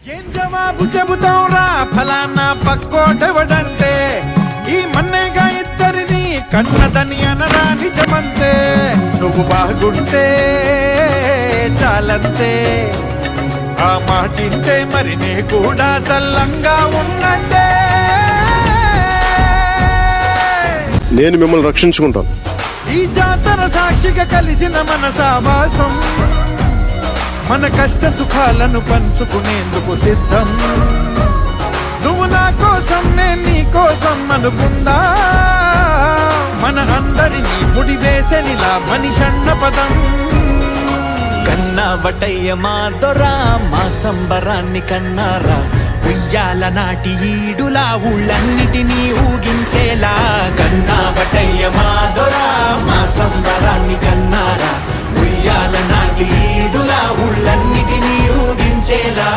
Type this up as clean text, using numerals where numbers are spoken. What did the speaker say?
ఏం జవాబు చెబుతావురా ఫలానా పక్కోటెవడంటే ఈ మన్నేగా ఇద్దరిని కన్నదని అనరా నిజమంతే నువ్వు బాగుంటే చాలంతే ఆ మాటింటే మరి నే కూడా చల్లంగా ఉన్నట్టే నేను మిమ్మల్ని రక్షించుకుంటాను. ఈ జాతర సాక్షిగా కలిసిన మన సావాసం మన కష్ట సుఖాలను పంచుకునేందుకు సిద్ధం నువ్వు నా కోసం నేను నీ కోసం అనుకుందా మన అందరినీ ముడివేసెనిలా మనిషన్న పదం కన్నావటయ్య మా దొరా మా సంబరాన్ని కన్నారా ఉయ్యాల నాటి ఈడులా ఊళ్ళన్నిటినీ ఊగించేలా కన్నావటయ్య మా దొరా మా సంబరాన్ని కన్నారా ఉయ్యాల నాటి ఈడులా ఊళ్ళన్నిటినీ ఊగించేలా